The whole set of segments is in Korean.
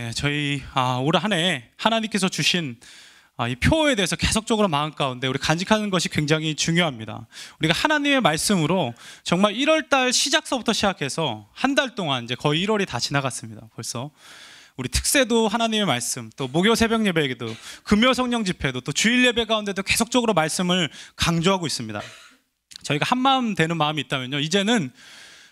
네, 저희 올 한 해 하나님께서 주신 이 표에 대해서 계속적으로 마음 가운데 우리 간직하는 것이 굉장히 중요합니다. 우리가 하나님의 말씀으로 정말 1월달 시작서부터 시작해서 한 달 동안 이제 거의 1월이 다 지나갔습니다. 벌써 우리 특세도 하나님의 말씀, 또 목요 새벽 예배에도 금요 성령 집회도 또 주일 예배 가운데도 계속적으로 말씀을 강조하고 있습니다. 저희가 한 마음 되는 마음이 있다면요, 이제는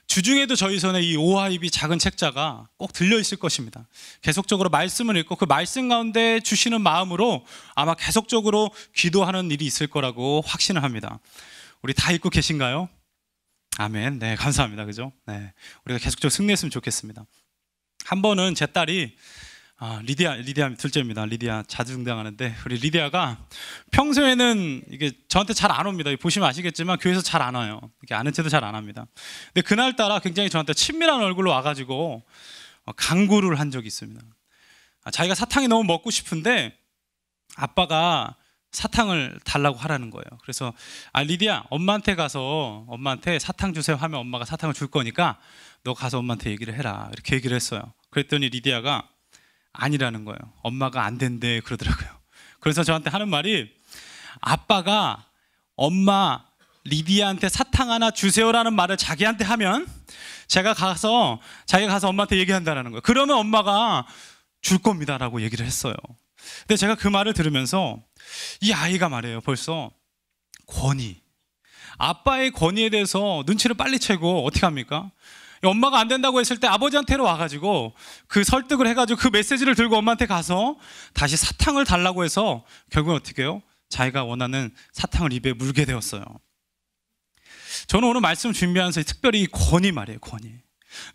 주중에도 저희 손에 이 OIB 작은 책자가 꼭 들려 있을 것입니다. 계속적으로 말씀을 읽고 그 말씀 가운데 주시는 마음으로 아마 계속적으로 기도하는 일이 있을 거라고 확신을 합니다. 우리 다 읽고 계신가요? 아멘. 네, 감사합니다. 그죠? 네, 우리가 계속적으로 승리했으면 좋겠습니다. 한 번은 제 딸이 리디아 둘째입니다. 리디아 자주 등장하는데, 우리 리디아가 평소에는 이게 저한테 잘 안 옵니다. 보시면 아시겠지만 교회에서 잘 안 와요. 이렇게 아는 체도 잘 안 합니다. 근데 그날따라 굉장히 저한테 친밀한 얼굴로 와가지고 간구를 한 적이 있습니다. 자기가 사탕이 너무 먹고 싶은데 아빠가 사탕을 달라고 하라는 거예요. 그래서 리디아, 엄마한테 가서 엄마한테 사탕 주세요 하면 엄마가 사탕을 줄 거니까 너 가서 엄마한테 얘기를 해라, 이렇게 얘기를 했어요. 그랬더니 리디아가 아니라는 거예요. 엄마가 안 된대 그러더라고요. 그래서 저한테 하는 말이, 아빠가 엄마 리디아한테 사탕 하나 주세요라는 말을 자기한테 하면 자기가 가서 엄마한테 얘기한다는 거예요. 그러면 엄마가 줄 겁니다라고 얘기를 했어요. 근데 제가 그 말을 들으면서 이 아이가 말이에요, 벌써 권위, 아빠의 권위에 대해서 눈치를 빨리 채고 어떻게 합니까? 엄마가 안 된다고 했을 때 아버지한테로 와가지고 그 설득을 해가지고 그 메시지를 들고 엄마한테 가서 다시 사탕을 달라고 해서 결국은 어떻게 해요? 자기가 원하는 사탕을 입에 물게 되었어요. 저는 오늘 말씀 준비하면서 특별히 이 권위 말이에요. 권위.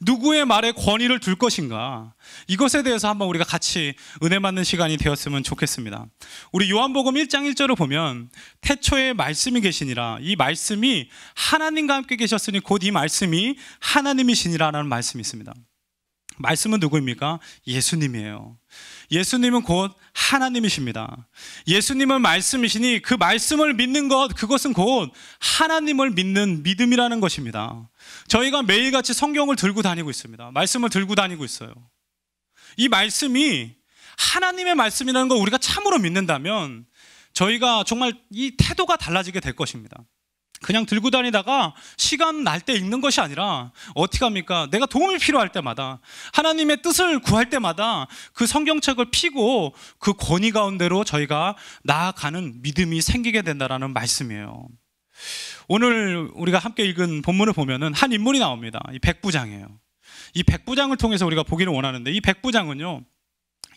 누구의 말에 권위를 둘 것인가, 이것에 대해서 한번 우리가 같이 은혜 받는 시간이 되었으면 좋겠습니다. 우리 요한복음 1장 1절을 보면 태초에 말씀이 계시니라, 이 말씀이 하나님과 함께 계셨으니 곧 이 말씀이 하나님이시니라라는 말씀이 있습니다. 말씀은 누구입니까? 예수님이에요. 예수님은 곧 하나님이십니다. 예수님은 말씀이시니 그 말씀을 믿는 것, 그것은 곧 하나님을 믿는 믿음이라는 것입니다. 저희가 매일같이 성경을 들고 다니고 있습니다. 말씀을 들고 다니고 있어요. 이 말씀이 하나님의 말씀이라는 걸 우리가 참으로 믿는다면 저희가 정말 이 태도가 달라지게 될 것입니다. 그냥 들고 다니다가 시간 날 때 읽는 것이 아니라 어떻게 합니까? 내가 도움이 필요할 때마다, 하나님의 뜻을 구할 때마다 그 성경책을 펴고 그 권위 가운데로 저희가 나아가는 믿음이 생기게 된다는 말씀이에요. 오늘 우리가 함께 읽은 본문을 보면은 한 인물이 나옵니다. 이 백부장이에요. 이 백부장을 통해서 우리가 보기를 원하는데, 이 백부장은요,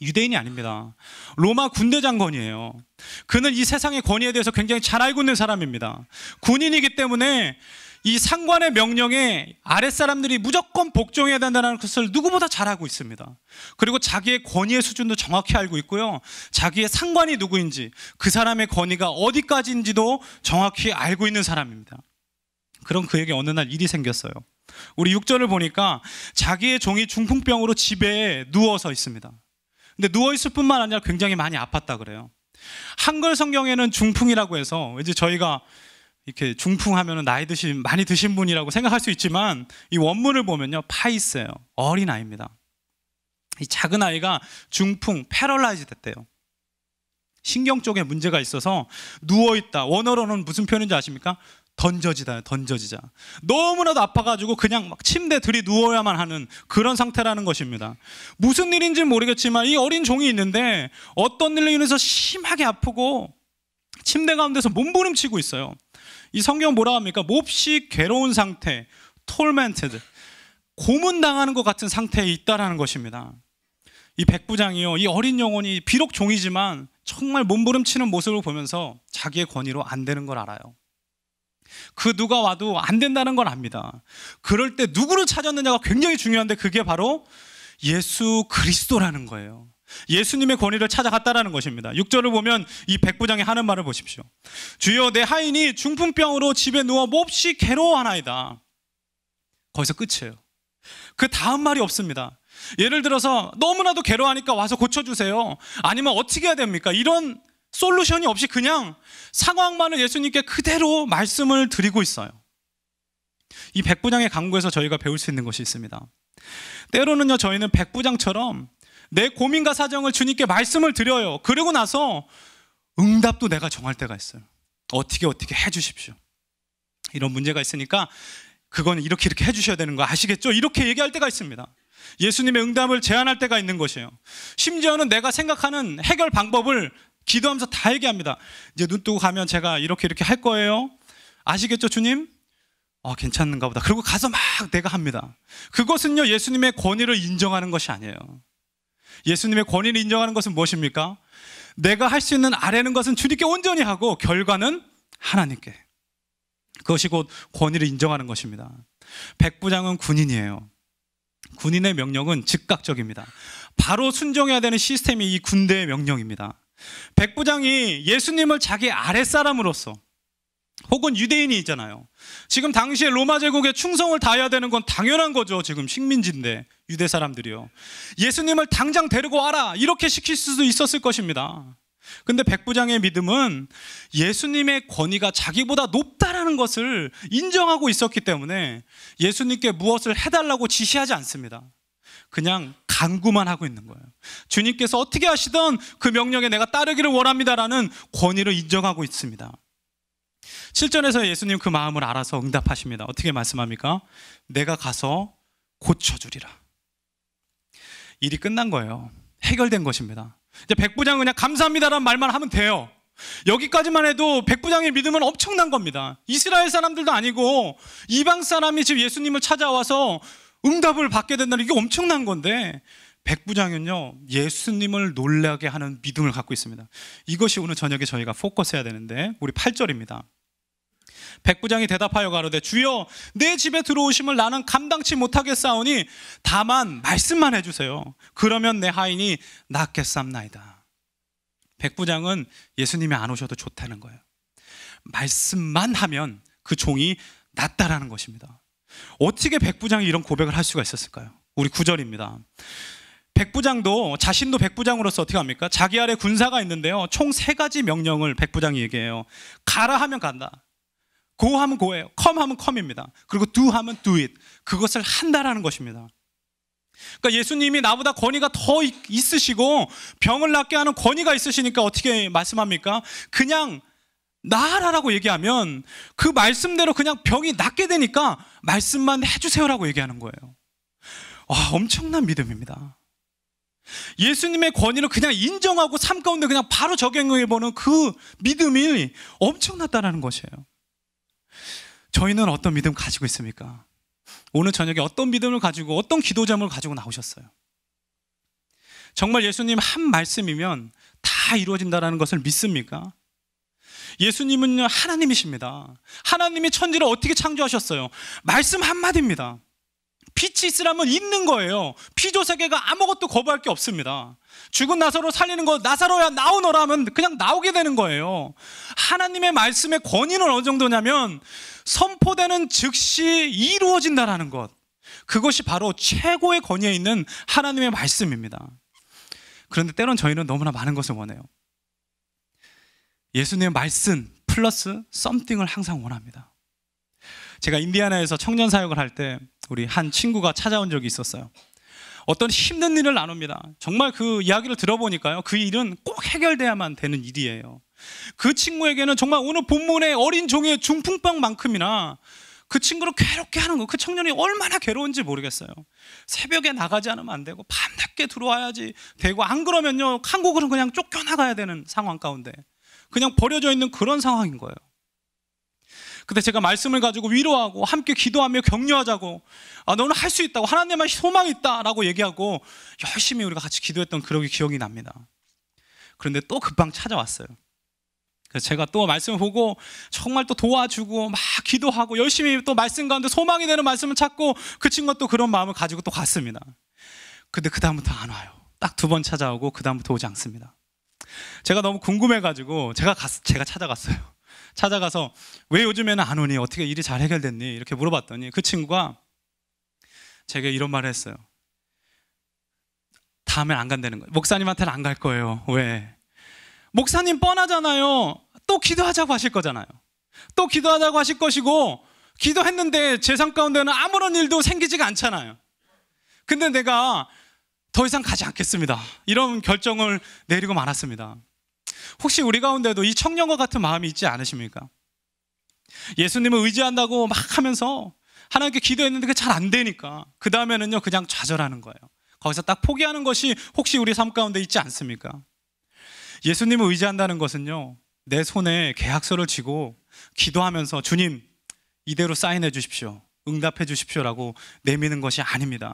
유대인이 아닙니다. 로마 군대 장관이에요. 그는 이 세상의 권위에 대해서 굉장히 잘 알고 있는 사람입니다. 군인이기 때문에 이 상관의 명령에 아랫사람들이 무조건 복종해야 된다는 것을 누구보다 잘 알고 있습니다. 그리고 자기의 권위의 수준도 정확히 알고 있고요, 자기의 상관이 누구인지, 그 사람의 권위가 어디까지인지도 정확히 알고 있는 사람입니다. 그럼 그에게 어느 날 일이 생겼어요. 우리 6절을 보니까 자기의 종이 중풍병으로 집에 누워서 있습니다. 근데 누워있을 뿐만 아니라 굉장히 많이 아팠다 그래요. 한글 성경에는 중풍이라고 해서 이제 저희가 이렇게 중풍하면 나이 많이 드신 분이라고 생각할 수 있지만, 이 원문을 보면요, 파이스예요. 어린아이입니다. 이 작은 아이가 중풍, 패럴라이즈 됐대요. 신경 쪽에 문제가 있어서 누워있다. 원어로는 무슨 표현인지 아십니까? 던져지다, 던져지자. 너무나도 아파가지고 그냥 막 침대 들이 누워야만 하는 그런 상태라는 것입니다. 무슨 일인지 모르겠지만 이 어린 종이 있는데 어떤 일로 인해서 심하게 아프고 침대 가운데서 몸부림치고 있어요. 이 성경 뭐라 합니까? 몹시 괴로운 상태, tormented, 고문당하는 것 같은 상태에 있다라는 것입니다. 이 백부장이요, 이 어린 영혼이 비록 종이지만 정말 몸부림치는 모습을 보면서 자기의 권위로 안 되는 걸 알아요. 그 누가 와도 안 된다는 걸 압니다. 그럴 때 누구를 찾았느냐가 굉장히 중요한데, 그게 바로 예수 그리스도라는 거예요. 예수님의 권위를 찾아갔다라는 것입니다. 6절을 보면 이 백부장이 하는 말을 보십시오. 주여, 내 하인이 중풍병으로 집에 누워 몹시 괴로워하나이다. 거기서 끝이에요. 그 다음 말이 없습니다. 예를 들어서 너무나도 괴로워하니까 와서 고쳐주세요, 아니면 어떻게 해야 됩니까? 이런 솔루션이 없이 그냥 상황만을 예수님께 그대로 말씀을 드리고 있어요. 이 백부장의 간구에서 저희가 배울 수 있는 것이 있습니다. 때로는요, 저희는 백부장처럼 내 고민과 사정을 주님께 말씀을 드려요. 그러고 나서 응답도 내가 정할 때가 있어요. 어떻게 해주십시오. 이런 문제가 있으니까 그건 이렇게 해주셔야 되는 거 아시겠죠? 이렇게 얘기할 때가 있습니다. 예수님의 응답을 제안할 때가 있는 것이에요. 심지어는 내가 생각하는 해결 방법을 기도하면서 다 얘기합니다. 이제 눈 뜨고 가면 제가 이렇게 할 거예요. 아시겠죠, 주님? 괜찮은가 보다. 그리고 가서 막 내가 합니다. 그것은요, 예수님의 권위를 인정하는 것이 아니에요. 예수님의 권위를 인정하는 것은 무엇입니까? 내가 할 수 있는 아래는 것은 주님께 온전히 하고 결과는 하나님께. 그것이 곧 권위를 인정하는 것입니다. 백부장은 군인이에요. 군인의 명령은 즉각적입니다. 바로 순종해야 되는 시스템이 이 군대의 명령입니다. 백부장이 예수님을 자기 아랫사람으로서 혹은 유대인이 있잖아요. 지금 당시에 로마 제국에 충성을 다해야 되는 건 당연한 거죠. 지금 식민지인데 유대 사람들이요. 예수님을 당장 데리고 와라 이렇게 시킬 수도 있었을 것입니다. 근데 백부장의 믿음은 예수님의 권위가 자기보다 높다라는 것을 인정하고 있었기 때문에 예수님께 무엇을 해달라고 지시하지 않습니다. 그냥 간구만 하고 있는 거예요. 주님께서 어떻게 하시던 그 명령에 내가 따르기를 원합니다라는 권위를 인정하고 있습니다. 7절에서 예수님 그 마음을 알아서 응답하십니다. 어떻게 말씀합니까? 내가 가서 고쳐주리라. 일이 끝난 거예요. 해결된 것입니다. 이제 백부장은 그냥 감사합니다라는 말만 하면 돼요. 여기까지만 해도 백부장의 믿음은 엄청난 겁니다. 이스라엘 사람들도 아니고 이방 사람이 지금 예수님을 찾아와서 응답을 받게 된다는 게 엄청난 건데 백부장은요, 예수님을 놀라게 하는 믿음을 갖고 있습니다. 이것이 오늘 저녁에 저희가 포커스해야 되는데 우리 8절입니다. 백부장이 대답하여 가로되 주여 내 집에 들어오심을 나는 감당치 못하겠사오니 다만 말씀만 해주세요. 그러면 내 하인이 낫겠삼나이다. 백부장은 예수님이 안 오셔도 좋다는 거예요. 말씀만 하면 그 종이 낫다라는 것입니다. 어떻게 백부장이 이런 고백을 할 수가 있었을까요? 우리 9절입니다. 백부장도 자신도 백부장으로서 어떻게 합니까? 자기 아래 군사가 있는데요, 총 3가지 명령을 백부장이 얘기해요. 가라 하면 간다, go 하면 go예요, come 하면 come입니다. 그리고 do 하면 do it. 그것을 한다라는 것입니다. 그러니까 예수님이 나보다 권위가 더 있으시고 병을 낫게 하는 권위가 있으시니까 어떻게 말씀합니까? 그냥 나아라라고 얘기하면 그 말씀대로 그냥 병이 낫게 되니까 말씀만 해주세요라고 얘기하는 거예요. 와, 엄청난 믿음입니다. 예수님의 권위를 그냥 인정하고 삶 가운데 그냥 바로 적용해보는 그 믿음이 엄청났다는 것이에요. 저희는 어떤 믿음 가지고 있습니까? 오늘 저녁에 어떤 믿음을 가지고 어떤 기도 제목을 가지고 나오셨어요? 정말 예수님 한 말씀이면 다 이루어진다는 것을 믿습니까? 예수님은 하나님이십니다. 하나님이 천지를 어떻게 창조하셨어요? 말씀 한마디입니다. 빛이 있으라면 있는 거예요. 피조세계가 아무것도 거부할 게 없습니다. 죽은 나사로 살리는 거, 나사로야 나오너라 하면 그냥 나오게 되는 거예요. 하나님의 말씀의 권위는 어느 정도냐면 선포되는 즉시 이루어진다는 것, 그것이 바로 최고의 권위에 있는 하나님의 말씀입니다. 그런데 때론 저희는 너무나 많은 것을 원해요. 예수님의 말씀 플러스 썸띵을 항상 원합니다. 제가 인디애나에서 청년 사역을 할 때 우리 한 친구가 찾아온 적이 있었어요. 어떤 힘든 일을 나눕니다. 정말 그 이야기를 들어보니까요, 그 일은 꼭 해결돼야만 되는 일이에요. 그 친구에게는 정말 오늘 본문의 어린 종의 중풍병만큼이나 그 친구를 괴롭게 하는 거, 그 청년이 얼마나 괴로운지 모르겠어요. 새벽에 나가지 않으면 안 되고 밤늦게 들어와야지 되고, 안 그러면요 한국으로는 그냥 쫓겨나가야 되는 상황 가운데 그냥 버려져 있는 그런 상황인 거예요. 근데 제가 말씀을 가지고 위로하고 함께 기도하며 격려하자고, 너는 할 수 있다고, 하나님만 소망이 있다라고 얘기하고 열심히 우리가 같이 기도했던 그런 기억이 납니다. 그런데 또 금방 찾아왔어요. 그래서 제가 또 말씀을 보고 정말 또 도와주고 막 기도하고 열심히 또 말씀 가운데 소망이 되는 말씀을 찾고 그 친구가 또 그런 마음을 가지고 또 갔습니다. 근데 그 다음부터 안 와요. 딱 2번 찾아오고 그 다음부터 오지 않습니다. 제가 너무 궁금해가지고 제가 찾아갔어요. 찾아가서 왜 요즘에는 안 오니? 어떻게 일이 잘 해결됐니? 이렇게 물어봤더니 그 친구가 제가 이런 말을 했어요. 다음엔 안 간다는 거예요. 목사님한테는 안 갈 거예요. 왜? 목사님 뻔하잖아요. 또 기도하자고 하실 거잖아요. 또 기도하자고 하실 것이고, 기도했는데 제 삶 가운데는 아무런 일도 생기지가 않잖아요. 근데 내가 더 이상 가지 않겠습니다. 이런 결정을 내리고 말았습니다. 혹시 우리 가운데도 이 청년과 같은 마음이 있지 않으십니까? 예수님을 의지한다고 막 하면서 하나님께 기도했는데 그게 잘 안 되니까 그 다음에는요 그냥 좌절하는 거예요. 거기서 딱 포기하는 것이 혹시 우리 삶 가운데 있지 않습니까? 예수님을 의지한다는 것은요, 내 손에 계약서를 쥐고 기도하면서 주님 이대로 사인해 주십시오, 응답해 주십시오라고 내미는 것이 아닙니다.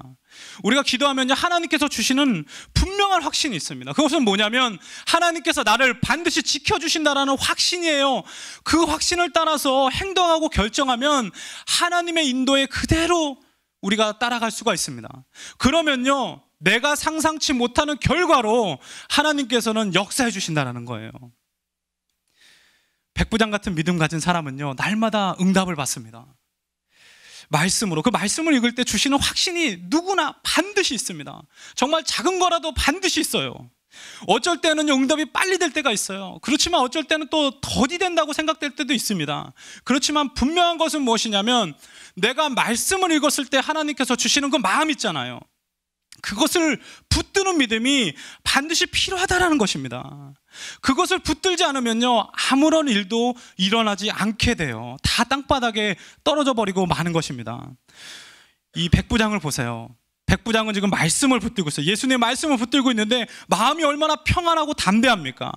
우리가 기도하면요 하나님께서 주시는 분명한 확신이 있습니다. 그것은 뭐냐면 하나님께서 나를 반드시 지켜주신다라는 확신이에요. 그 확신을 따라서 행동하고 결정하면 하나님의 인도에 그대로 우리가 따라갈 수가 있습니다. 그러면요 내가 상상치 못하는 결과로 하나님께서는 역사해 주신다는 거예요. 백부장 같은 믿음 가진 사람은요 날마다 응답을 받습니다. 말씀으로, 그 말씀을 읽을 때 주시는 확신이 누구나 반드시 있습니다. 정말 작은 거라도 반드시 있어요. 어쩔 때는 응답이 빨리 될 때가 있어요. 그렇지만 어쩔 때는 또 더디 된다고 생각될 때도 있습니다. 그렇지만 분명한 것은 무엇이냐면 내가 말씀을 읽었을 때 하나님께서 주시는 그 마음 있잖아요. 그것을 붙드는 믿음이 반드시 필요하다는 것입니다. 그것을 붙들지 않으면요 아무런 일도 일어나지 않게 돼요. 다 땅바닥에 떨어져 버리고 마는 것입니다. 이 백부장을 보세요. 백부장은 지금 말씀을 붙들고 있어요. 예수님의 말씀을 붙들고 있는데 마음이 얼마나 평안하고 담대합니까?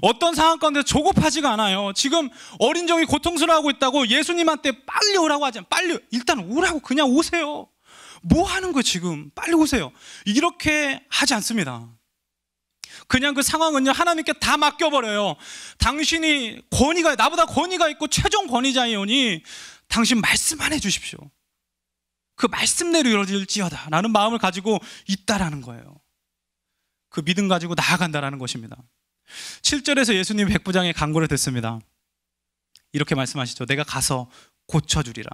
어떤 상황 가운데 조급하지가 않아요. 지금 어린 종이 고통스러워하고 있다고 예수님한테 빨리 오라고 하지 않아요. 빨리 일단 오라고, 그냥 오세요. 뭐 하는 거예요 지금? 빨리 오세요. 이렇게 하지 않습니다. 그냥 그 상황은요 하나님께 다 맡겨버려요. 당신이 권위가, 나보다 권위가 있고 최종 권위자이오니 당신 말씀만 해주십시오. 그 말씀대로 이루어질지어다 라는 마음을 가지고 있다라는 거예요. 그 믿음 가지고 나아간다라는 것입니다. 7절에서 예수님 백부장의 간구를 듣습니다. 이렇게 말씀하시죠. 내가 가서 고쳐주리라.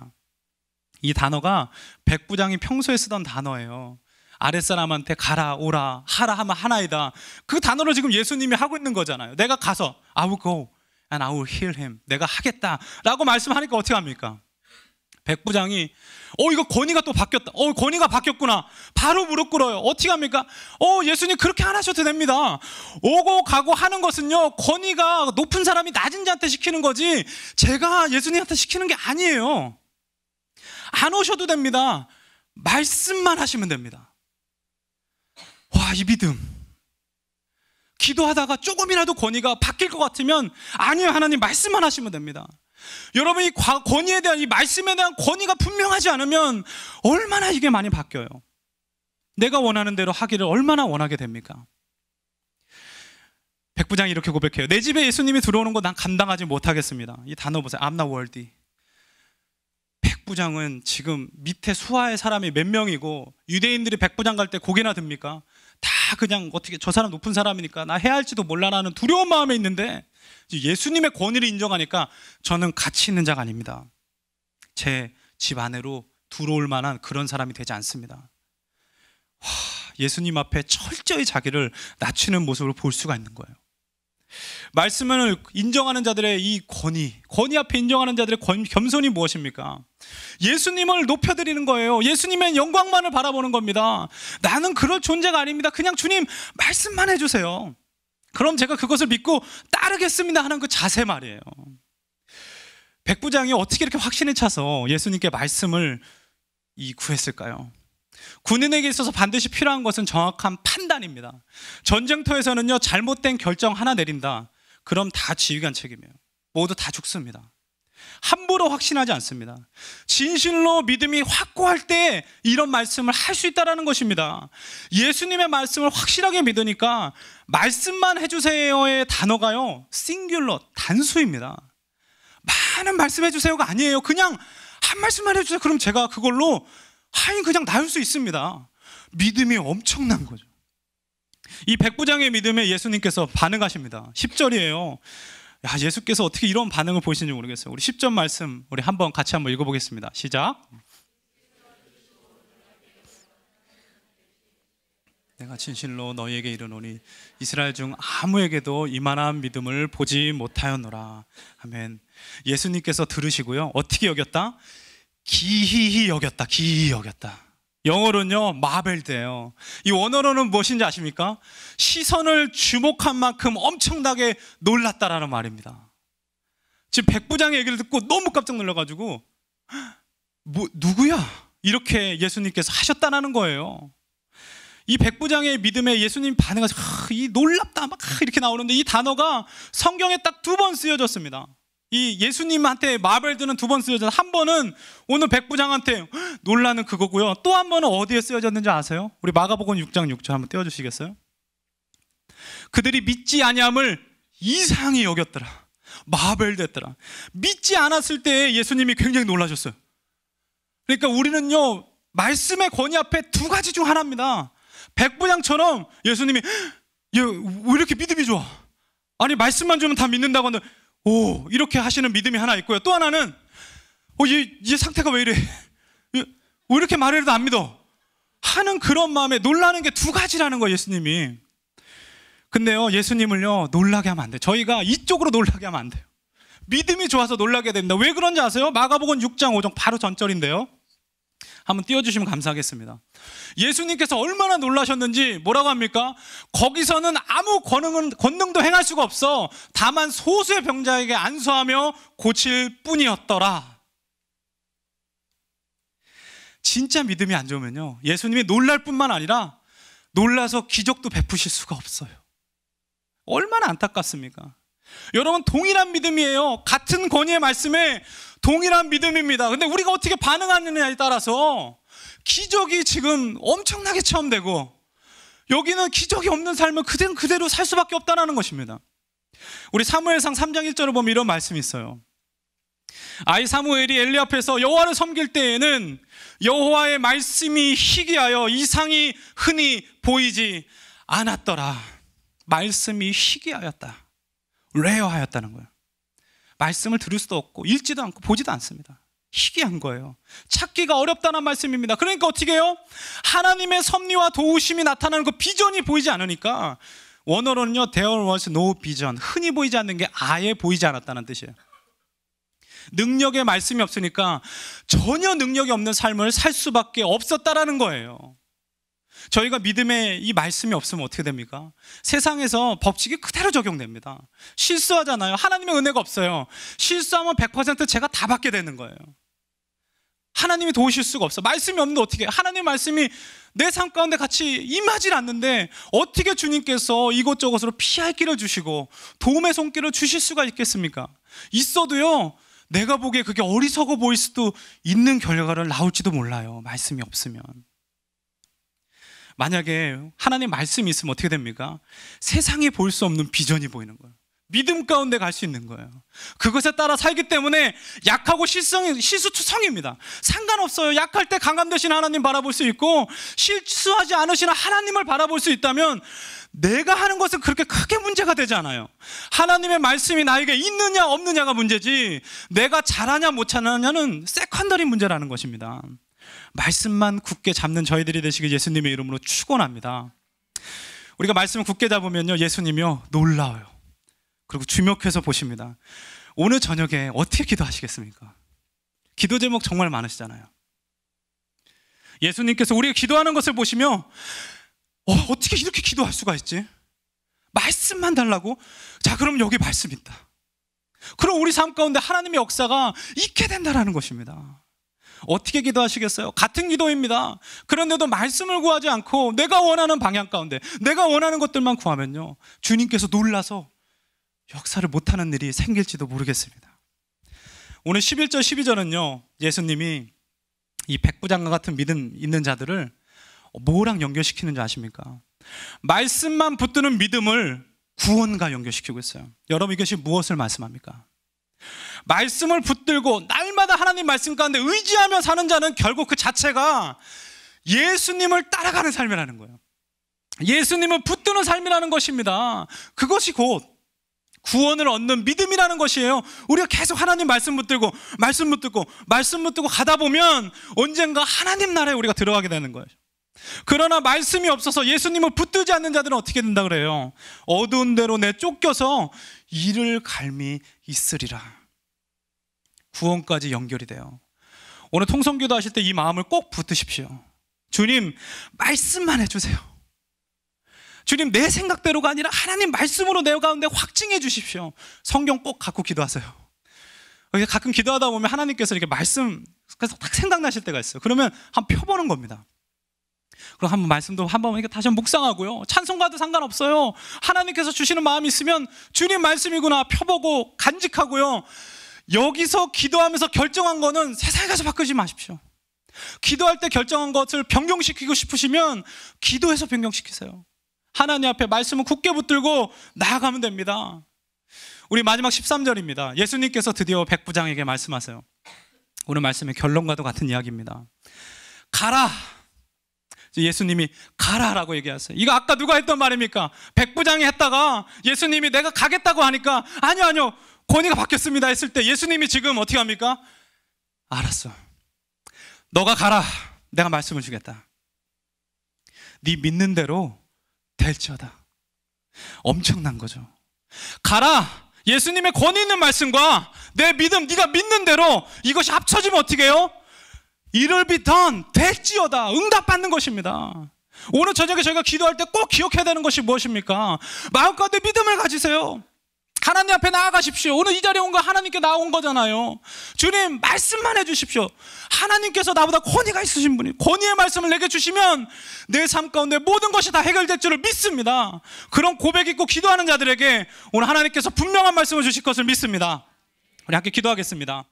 이 단어가 백부장이 평소에 쓰던 단어예요. 아랫사람한테 가라, 오라, 하라 하면 하나이다. 그 단어를 지금 예수님이 하고 있는 거잖아요. 내가 가서 I will go and I will heal him. 내가 하겠다라고 말씀하니까 어떻게 합니까? 백부장이 이거 권위가 또 바뀌었다. 권위가 바뀌었구나. 바로 무릎 꿇어요. 어떻게 합니까? 예수님 그렇게 안 하셔도 됩니다. 오고 가고 하는 것은요 권위가 높은 사람이 낮은 자한테 시키는 거지 제가 예수님한테 시키는 게 아니에요. 안 오셔도 됩니다. 말씀만 하시면 됩니다. 와, 이 믿음. 기도하다가 조금이라도 권위가 바뀔 것 같으면 아니요, 하나님 말씀만 하시면 됩니다. 여러분, 이 권위에 대한, 이 말씀에 대한 권위가 분명하지 않으면 얼마나 이게 많이 바뀌어요. 내가 원하는 대로 하기를 얼마나 원하게 됩니까? 백부장이 이렇게 고백해요. 내 집에 예수님이 들어오는 거 난 감당하지 못하겠습니다. 이 단어 보세요. I'm not worthy. 백부장은 지금 밑에 수하의 사람이 몇 명이고 유대인들이 백부장 갈 때 고개나 듭니까? 다 그냥 어떻게 저 사람 높은 사람이니까 나 해야 할지도 몰라라는 두려운 마음에 있는데 예수님의 권위를 인정하니까 저는 가치 있는 자가 아닙니다. 제 집 안으로 들어올 만한 그런 사람이 되지 않습니다. 예수님 앞에 철저히 자기를 낮추는 모습을 볼 수가 있는 거예요. 말씀을 인정하는 자들의 이 권위 앞에 인정하는 자들의 겸손이 무엇입니까? 예수님을 높여드리는 거예요. 예수님의 영광만을 바라보는 겁니다. 나는 그럴 존재가 아닙니다. 그냥 주님 말씀만 해주세요. 그럼 제가 그것을 믿고 따르겠습니다 하는 그 자세 말이에요. 백부장이 어떻게 이렇게 확신에 차서 예수님께 말씀을 구했을까요? 군인에게 있어서 반드시 필요한 것은 정확한 판단입니다. 전쟁터에서는요 잘못된 결정 하나 내린다, 그럼 다 지휘관 책임이에요. 모두 다 죽습니다. 함부로 확신하지 않습니다. 진실로 믿음이 확고할 때 이런 말씀을 할 수 있다는 것입니다. 예수님의 말씀을 확실하게 믿으니까 말씀만 해주세요의 단어가요 싱귤러, 단수입니다. 많은 말씀해 주세요가 아니에요. 그냥 한 말씀만 해주세요. 그럼 제가 그걸로 그냥 나을 수 있습니다. 믿음이 엄청난 거죠. 이 백부장의 믿음에 예수님께서 반응하십니다. 10절이에요. 예수께서 어떻게 이런 반응을 보이시는지 모르겠어요. 우리 10절 말씀 우리 같이 한번 읽어보겠습니다. 시작. 내가 진실로 너희에게 이르노니 이스라엘 중 아무에게도 이만한 믿음을 보지 못하였노라. 아멘. 예수님께서 들으시고요 어떻게 여겼다? 기이히 여겼다. 기이히 여겼다. 영어로는요, 마벨드예요. 이 원어로는 무엇인지 아십니까? 시선을 주목한 만큼 엄청나게 놀랐다라는 말입니다. 지금 백부장의 얘기를 듣고 너무 깜짝 놀라가지고 누구야? 이렇게 예수님께서 하셨다는 거예요. 이 백부장의 믿음에 예수님 반응하셔. 이 놀랍다 막 이렇게 나오는데 이 단어가 성경에 딱 2번 쓰여졌습니다. 이 예수님한테 마벨드는 2번 쓰여져서 한 번은 오늘 백부장한테 놀라는 그거고요. 또 한 번은 어디에 쓰여졌는지 아세요? 우리 마가복음 6장 6절 한번 띄워주시겠어요? 그들이 믿지 아니함을 이상히 여겼더라. 마벨됐더라. 믿지 않았을 때 예수님이 굉장히 놀라셨어요. 그러니까 우리는요, 말씀의 권위 앞에 2가지 중 하나입니다. 백부장처럼 예수님이 얘 왜 이렇게 믿음이 좋아? 아니 말씀만 주면 다 믿는다고 하는데 오 이렇게 하시는 믿음이 하나 있고요. 또 하나는 얘 상태가 왜 이래? 왜 이렇게 말해도 안 믿어? 하는 그런 마음에 놀라는 게 2가지라는 거예요, 예수님이. 근데요, 예수님을요 놀라게 하면 안 돼요. 저희가 이쪽으로 놀라게 하면 안 돼요. 믿음이 좋아서 놀라게 됩니다. 왜 그런지 아세요? 마가복음 6장 5절 바로 전절인데요. 한번 띄워주시면 감사하겠습니다. 예수님께서 얼마나 놀라셨는지 뭐라고 합니까? 거기서는 아무 권능도 행할 수가 없어. 다만 소수의 병자에게 안수하며 고칠 뿐이었더라. 진짜 믿음이 안 좋으면요, 예수님이 놀랄 뿐만 아니라 놀라서 기적도 베푸실 수가 없어요. 얼마나 안타깝습니까? 여러분, 동일한 믿음이에요. 같은 권위의 말씀에 동일한 믿음입니다. 근데 우리가 어떻게 반응하느냐에 따라서 기적이 지금 엄청나게 체험되고 여기는 기적이 없는 삶을 그대로 살 수밖에 없다는 것입니다. 우리 사무엘상 3장 1절을 보면 이런 말씀이 있어요. 아이 사무엘이 엘리 앞에서 여호와를 섬길 때에는 여호와의 말씀이 희귀하여 이상이 흔히 보이지 않았더라. 말씀이 희귀하였다. 레어하였다는 거예요. 말씀을 들을 수도 없고 읽지도 않고 보지도 않습니다. 희귀한 거예요. 찾기가 어렵다는 말씀입니다. 그러니까 어떻게 해요? 하나님의 섭리와 도우심이 나타나는 그 비전이 보이지 않으니까, 원어로는요, there was no vision, 흔히 보이지 않는 게 아예 보이지 않았다는 뜻이에요. 능력의 말씀이 없으니까 전혀 능력이 없는 삶을 살 수밖에 없었다라는 거예요. 저희가 믿음에 이 말씀이 없으면 어떻게 됩니까? 세상에서 법칙이 그대로 적용됩니다. 실수하잖아요. 하나님의 은혜가 없어요. 실수하면 100% 제가 다 받게 되는 거예요. 하나님이 도우실 수가 없어. 말씀이 없는데 어떻게 해? 하나님의 말씀이 내 삶 가운데 같이 임하질 않는데 어떻게 주님께서 이곳저곳으로 피할 길을 주시고 도움의 손길을 주실 수가 있겠습니까? 있어도요, 내가 보기에 그게 어리석어 보일 수도 있는 결과를 나올지도 몰라요. 말씀이 없으면. 만약에 하나님 말씀이 있으면 어떻게 됩니까? 세상이 볼 수 없는 비전이 보이는 거예요. 믿음 가운데 갈 수 있는 거예요. 그것에 따라 살기 때문에 약하고 실수투성입니다. 상관없어요. 약할 때 강함 되신 하나님 바라볼 수 있고 실수하지 않으시는 하나님을 바라볼 수 있다면 내가 하는 것은 그렇게 크게 문제가 되지 않아요. 하나님의 말씀이 나에게 있느냐 없느냐가 문제지 내가 잘하냐 못 잘하냐는 세컨더리 문제라는 것입니다. 말씀만 굳게 잡는 저희들이 되시길 예수님의 이름으로 축원합니다. 우리가 말씀을 굳게 잡으면요, 예수님이요 놀라워요. 그리고 주목해서 보십니다. 오늘 저녁에 어떻게 기도하시겠습니까? 기도 제목 정말 많으시잖아요. 예수님께서 우리가 기도하는 것을 보시며 어떻게 이렇게 기도할 수가 있지? 말씀만 달라고? 자, 그럼 여기 말씀 있다. 그럼 우리 삶 가운데 하나님의 역사가 있게 된다는 것입니다. 어떻게 기도하시겠어요? 같은 기도입니다. 그런데도 말씀을 구하지 않고 내가 원하는 방향 가운데 내가 원하는 것들만 구하면요, 주님께서 놀라서 역사를 못하는 일이 생길지도 모르겠습니다. 오늘 11절 12절은요, 예수님이 이 백부장과 같은 믿음 있는 자들을 뭐랑 연결시키는지 아십니까? 말씀만 붙드는 믿음을 구원과 연결시키고 있어요. 여러분, 이것이 무엇을 말씀합니까? 말씀을 붙들고 날마다 하나님 말씀 가운데 의지하며 사는 자는 결국 그 자체가 예수님을 따라가는 삶이라는 거예요. 예수님을 붙드는 삶이라는 것입니다. 그것이 곧 구원을 얻는 믿음이라는 것이에요. 우리가 계속 하나님 말씀 붙들고 가다 보면 언젠가 하나님 나라에 우리가 들어가게 되는 거예요. 그러나 말씀이 없어서 예수님을 붙들지 않는 자들은 어떻게 된다 그래요? 어두운 데로 내쫓겨서 이를 갈미 있으리라. 구원까지 연결이 돼요. 오늘 통성기도 하실 때 이 마음을 꼭 붙드십시오. 주님, 말씀만 해주세요. 주님, 내 생각대로가 아니라 하나님 말씀으로 내 가운데 확증해 주십시오. 성경 꼭 갖고 기도하세요. 가끔 기도하다 보면 하나님께서 이렇게 말씀, 그래서 딱 생각나실 때가 있어요. 그러면 한번 펴보는 겁니다. 그럼 한번 말씀도 한번 이렇게 다시 한번 묵상하고요. 찬송가도 상관없어요. 하나님께서 주시는 마음이 있으면 주님 말씀이구나 펴보고 간직하고요. 여기서 기도하면서 결정한 거는 세상에 가서 바꾸지 마십시오. 기도할 때 결정한 것을 변경시키고 싶으시면 기도해서 변경시키세요. 하나님 앞에 말씀을 굳게 붙들고 나아가면 됩니다. 우리 마지막 13절입니다. 예수님께서 드디어 백부장에게 말씀하세요. 오늘 말씀의 결론과도 같은 이야기입니다. 가라. 예수님이 가라라고 얘기하세요. 이거 아까 누가 했던 말입니까? 백부장이 했다가 예수님이 내가 가겠다고 하니까 아니요 권위가 바뀌었습니다 했을 때 예수님이 지금 어떻게 합니까? 알았어, 너가 가라. 내가 말씀을 주겠다. 네 믿는 대로 될지어다. 엄청난 거죠. 가라. 예수님의 권위 있는 말씀과 내 믿음, 네가 믿는 대로 이것이 합쳐지면 어떻게 해요? It will be done. 될지어다. 응답받는 것입니다. 오늘 저녁에 저희가 기도할 때 꼭 기억해야 되는 것이 무엇입니까? 마음가운데 믿음을 가지세요. 하나님 앞에 나아가십시오. 오늘 이 자리에 온 거 하나님께 나온 거잖아요. 주님, 말씀만 해주십시오. 하나님께서 나보다 권위가 있으신 분이 권위의 말씀을 내게 주시면 내 삶 가운데 모든 것이 다 해결될 줄을 믿습니다. 그런 고백 있고 기도하는 자들에게 오늘 하나님께서 분명한 말씀을 주실 것을 믿습니다. 우리 함께 기도하겠습니다.